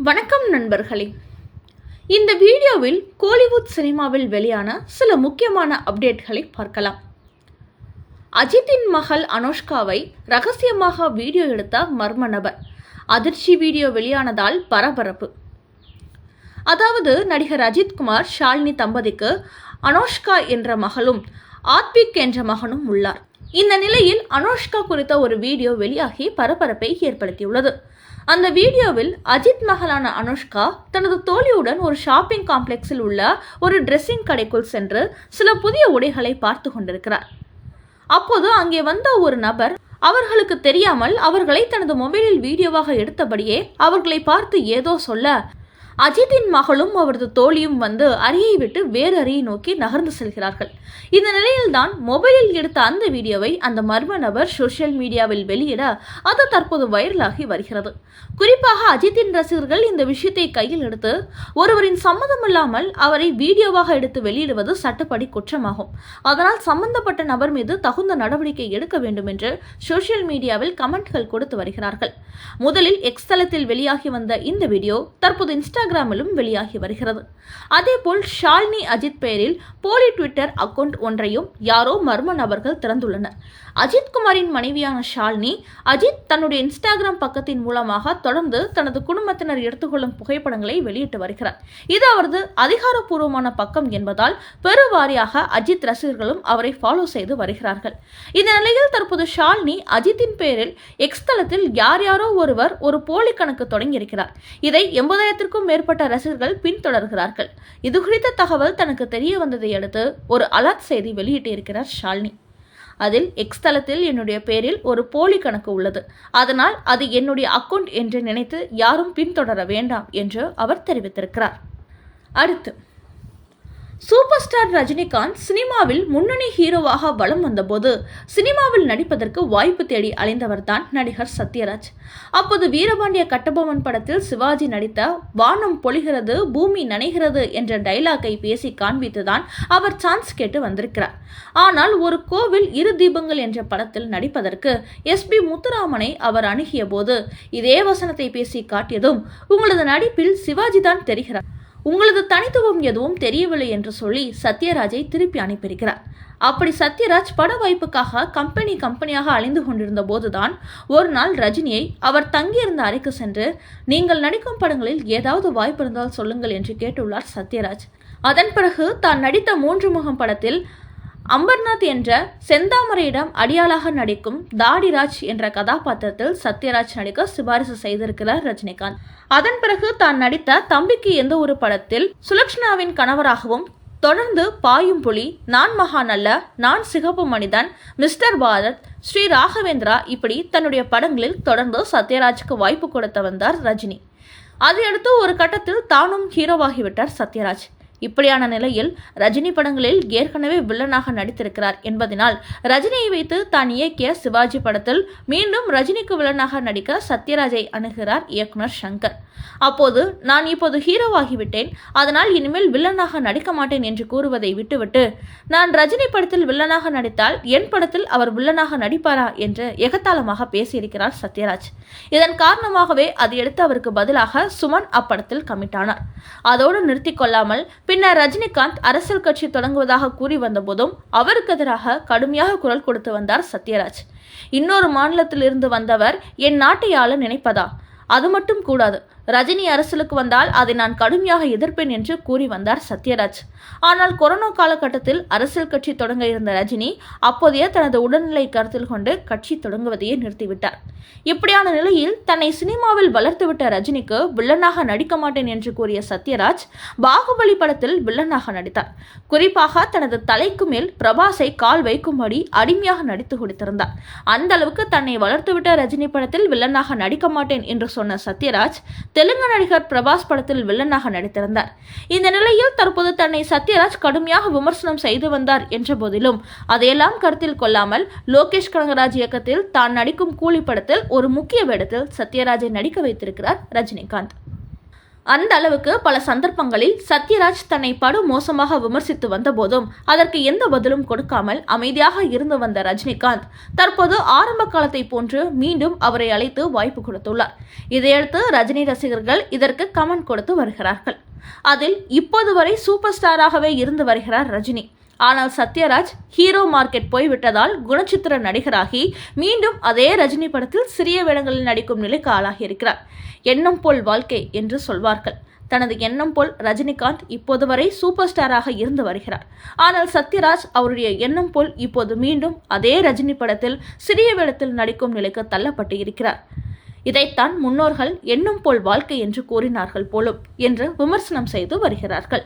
வணக்கம் நண்பர்களே. இந்த வீடியோவில் கோலிவுட் சினிமாவில் வெளியான சில முக்கியமான அப்டேட்களை பார்க்கலாம். அஜித்தின் மகள் அனுஷ்காவை ரகசியமாக வீடியோ எடுத்த மர்ம நபர். அதிர்ச்சி வீடியோ வெளியானதால் பரபரப்பு. அதாவது நடிகர் அஜித்குமார் ஷாலினி தம்பதிக்கு அனுஷ்கா என்ற மகளும் ஆத்விக் என்ற மகனும் உள்ளார். இந்த நிலையில் அனுஷ்கா குறித்த ஒரு வீடியோ வெளியாகி பரபரப்பை ஏற்படுத்தியுள்ளது. அந்த வீடியோவில் அஜித் மகளான அனுஷ்கா தனது தோழியுடன் ஒரு ஷாப்பிங் காம்ப்ளெக்ஸில் உள்ள ஒரு ட்ரெஸ்ஸிங் கடைக்குள் சென்று சில புதிய உடைகளை பார்த்து கொண்டிருக்கிறார். அப்போது அங்கே வந்த ஒரு நபர் அவர்களுக்கு தெரியாமல் அவர்களை தனது மொபைலில் வீடியோவாக எடுத்தபடியே அவர்களை பார்த்து ஏதோ சொல்ல, அஜித்தின் மகளும் அவரது தோழியும் வந்து அறையை விட்டு வேறு அறையை நோக்கி நகர்ந்து செல்கிறார்கள். இந்த நிலையில்தான் மொபைலில் எடுத்த அந்த வீடியோவை அந்த மர்ம நபர் சோசியல் மீடியாவில் வெளியிட அது தற்போது வைரலாகி வருகிறது. குறிப்பாக அஜித்தின் ரசிகர்கள் இந்த விஷயத்தை கையில் எடுத்து ஒருவரின் சம்மதமில்லாமல் அவரை வீடியோவாக எடுத்து வெளியிடுவது சட்டப்படி குற்றமாகும். அதனால் சம்பந்தப்பட்ட நபர் மீது தகுந்த நடவடிக்கை எடுக்க வேண்டும் என்று சோசியல் மீடியாவில் கமெண்ட்கள் கொடுத்து வருகிறார்கள். முதலில் எக்ஸ் தளத்தில் வெளியாகி வந்த இந்த வீடியோ தற்போது இன்ஸ்டாகிராமிலும் வெளியாகி வருகிறது. அதேபோல் ஷாலினி அஜித் பெயரில் போலி ட்விட்டர் அக்கவுண்ட் ஒன்றையும் யாரோ மர்ம நபர்கள் திறந்துள்ளனர். அஜித்குமாரின் மனைவியான ஷாலினி அஜித் தன்னுடைய இன்ஸ்டாகிராம் பக்கத்தின் மூலமாக தொடர்ந்து தனது குடும்பத்தினர் எடுத்துக்கொள்ளும் புகைப்படங்களை வெளியிட்டு வருகிறார். இது அவரது அதிகாரப்பூர்வமான பக்கம் என்பதால் பெருவாரியாக அஜித் ரசிகர்களும் அவரை ஃபாலோ செய்து வருகிறார்கள். இந்த நிலையில் தற்போது ஷாலினி அஜித்தின் பெயரில் எக்ஸ் தளத்தில் யாரோ ஒருவர் ஒரு போலி கணக்கு தொடங்கியிருக்கிறார். இதை 80,000க்கும் மேற்பட்ட ரசிகர்கள் பின்தொடர்கிறார்கள். இது குறித்த தகவல் தனக்கு தெரிய வந்ததை அடுத்து ஒரு அலர்ட் செய்தி வெளியிட்டிருக்கிறார் ஷாலினி. அதில் எக்ஸ் தளத்தில் என்னுடைய பெயரில் ஒரு போலி கணக்கு உள்ளது, அதனால் அது என்னுடைய அக்கவுண்ட் என்று நினைத்து யாரும் பின்தொடர வேண்டாம் என்று அவர் தெரிவித்திருக்கிறார். அடுத்து, சூப்பர் ஸ்டார் ரஜினிகாந்த் சினிமாவில் முன்னணி ஹீரோவாக வலம் வந்தபோது சினிமாவில் நடிப்பதற்கு வாய்ப்பு தேடி அலைந்தவர்தான் நடிகர் சத்யராஜ். அப்போது வீரபாண்டிய கட்டபொம்மன் படத்தில் சிவாஜி நடித்த வானம் பொழிகிறது பூமி நனைகிறது என்ற டைலாக்கை பேசி காண்பித்துதான் அவர் சான்ஸ் கேட்டு வந்திருக்கிறார். ஆனால் ஒரு கோவில் இரு தீபங்கள் என்ற படத்தில் நடிப்பதற்கு SP முத்துராமனை அவர் அணுகிய போது இதே வசனத்தை பேசி காட்டியதும், உங்களது நடிப்பில் சிவாஜி தான் தெரிகிறார், உங்களது தனித்துவம் எதுவும் தெரியவில்லை என்று சொல்லி சத்யராஜை திருப்பி அனுப்பியிருக்கிறார். அப்படி சத்யராஜ் பட வாய்ப்புக்காக கம்பெனியாக அலைந்து கொண்டிருந்த போதுதான் ஒரு நாள் ரஜினியை அவர் தங்கியிருந்த அறைக்கு சென்று, நீங்கள் நடிக்கும் படங்களில் ஏதாவது வாய்ப்பு இருந்தால் சொல்லுங்கள் என்று கேட்டுள்ளார் சத்யராஜ். அதன் பிறகு தான் நடித்த 3 முகம் படத்தில் அம்பர்நாத் என்ற செந்தாமரையிடம் அடியாளாக நடிக்கும் தாடிராஜ் என்ற கதாபாத்திரத்தில் சத்யராஜ் நடிக்க சிபாரிசு செய்திருக்கிறார் ரஜினிகாந்த். அதன் பிறகு தான் நடித்த தம்பிக்கு எந்த ஒரு படத்தில் சுலக்ஷனாவின் கணவராகவும், தொடர்ந்து பாயும் புலி, நான் மகான் அல்ல, நான் சிகப்பு மனிதன், மிஸ்டர் பாரத், ஸ்ரீ ராகவேந்திரா இப்படி தன்னுடைய படங்களில் தொடர்ந்து சத்யராஜுக்கு வாய்ப்பு கொடுத்து வந்தார் ரஜினி. அதையடுத்து ஒரு கட்டத்தில் தானும் ஹீரோவாகிவிட்டார் சத்யராஜ். இப்படியான நிலையில் ரஜினி படங்களில் ஏற்கனவே வில்லனாக நடித்திருக்கிறார் என்பதனால் ரஜினியை வைத்து தான் இயக்கிய சிவாஜி படத்தில் மீண்டும் ரஜினிக்கு வில்லனாக நடிக்க சத்யராஜை அணுகிறார் இயக்குனர் சங்கர். அப்போது, நான் இப்போது ஹீரோவாகிவிட்டேன், அதனால் இனிமேல் வில்லனாக நடிக்க மாட்டேன் என்று கூறுவதை விட்டுவிட்டு, நான் ரஜினி படத்தில் வில்லனாக நடித்தால் என் படத்தில் அவர் வில்லனாக நடிப்பாரா என்று எகத்தாளமாக பேசியிருக்கிறார் சத்யராஜ். இதன் காரணமாகவே அதையடுத்து அவருக்கு பதிலாக சுமன் அப்படத்தில் கமிட் ஆனார். அதோடு நிறுத்திக் கொள்ளாமல் பின்னர் ரஜினிகாந்த் அரசியல் கட்சி தொடங்குவதாக கூறி வந்த போதும் அவருக்கு எதிராக கடுமையாக குரல் கொடுத்து வந்தார் சத்யராஜ். இன்னொரு மாநிலத்தில் இருந்து வந்தவர் என் நாட்டை ஆள நினைப்பதா? அது மட்டும் கூடாது, ரஜினி அரசியலுக்கு வந்தால் அதை நான் கடுமையாக எதிர்ப்பேன் என்று கூறி வந்தார் சத்யராஜ். ஆனால் கொரோனா காலகட்டத்தில் அரசியல் கட்சி தொடங்க இருந்த ரஜினி அப்போதைய தனது உடல்நிலை கருத்தில் கொண்டு கட்சி தொடங்குவதையே நிறுத்திவிட்டார். இப்படியான நிலையில் தன்னை சினிமாவில் வளர்த்துவிட்ட ரஜினிக்கு வில்லனாக நடிக்க மாட்டேன் என்று கூறிய சத்யராஜ் பாகுபலி படத்தில் வில்லனாக நடித்தார். குறிப்பாக தனது தலைக்கு மேல் பிரபாஸை கால் வைக்கும்படி அடிமையாக நடித்து கொடுத்திருந்தார். அந்த அளவுக்கு தன்னை வளர்த்துவிட்ட ரஜினி படத்தில் வில்லனாக நடிக்க மாட்டேன் என்று சொன்ன சத்யராஜ் தெலுங்கு நடிகர் பிரபாஸ் படத்தில் வில்லனாக நடித்திருந்தார். இந்த நிலையில் தற்போது தன்னை சத்யராஜ் கடுமையாக விமர்சனம் செய்து வந்தார் என்ற போதிலும் அதையெல்லாம் கருத்தில் கொள்ளாமல் லோகேஷ் கனகராஜ் இயக்கத்தில் தான் நடிக்கும் கூலி படத்தில் ஒரு முக்கிய வேடத்தில் சத்யராஜை நடிக்க வைத்திருக்கிறார் ரஜினிகாந்த். அந்த அளவுக்கு பல சந்தர்ப்பங்களில் சத்யராஜ் தன்னை படு மோசமாக விமர்சித்து வந்த போதும் அதற்கு எந்த பதிலும் கொடுக்காமல் அமைதியாக இருந்து வந்த ரஜினிகாந்த் தற்போது ஆரம்ப காலத்தை போன்று மீண்டும் அவரை அழைத்து வாய்ப்பு கொடுத்துள்ளார். இதையடுத்து ரஜினி ரசிகர்கள் இதற்கு கமெண்ட் கொடுத்து வருகிறார்கள். அதில் இப்போது வரை சூப்பர் ஸ்டாராகவே இருந்து வருகிறார் ரஜினி. ஆனால் சத்யராஜ் ஹீரோ மார்க்கெட் போய்விட்டதால் குணச்சித்திர நடிகராகி மீண்டும் அதே ரஜினி படத்தில் சிறிய வேடங்களில் நடிக்கும் நிலைக்கு ஆளாகி இருக்கிறார். எண்ணம் போல் வாழ்க்கை என்று சொல்வார்கள். தனது எண்ணம் போல் ரஜினிகாந்த் இப்போது வரை சூப்பர் ஸ்டாராக இருந்து வருகிறார். ஆனால் சத்யராஜ் அவருடைய எண்ணம் போல் இப்போது மீண்டும் அதே ரஜினி படத்தில் சிறிய வேடத்தில் நடிக்கும் நிலைக்கு தள்ளப்பட்டு இருக்கிறார். இதைத்தான் முன்னோர்கள் எண்ணம் போல் வாழ்க்கை என்று கூறினார்கள் போலும் என்று விமர்சனம் செய்து வருகிறார்கள்.